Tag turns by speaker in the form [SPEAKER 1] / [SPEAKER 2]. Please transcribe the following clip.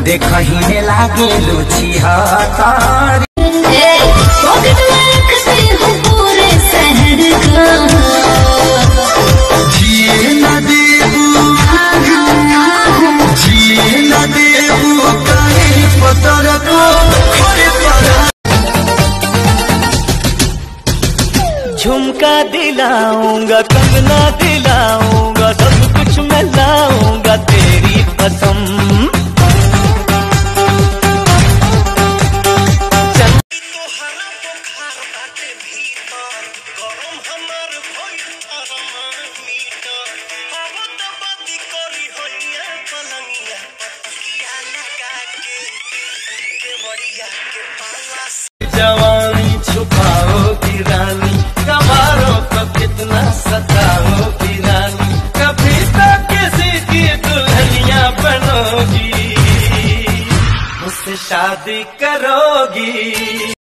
[SPEAKER 1] देखही में लागे लुची हतारी
[SPEAKER 2] पूरे शहर का
[SPEAKER 1] जिए न देबू कहीं पतर को
[SPEAKER 3] झुमका दिलाऊंगा, कंगना दिलाऊंगा, सब कुछ मैं लाऊंगा तेरी कसम। जवानी छुपाओगी रानी, कबारों को कितना सताओगी रानी, कभी तो किसी की दुल्हनिया बनोगी, मुझसे शादी करोगी।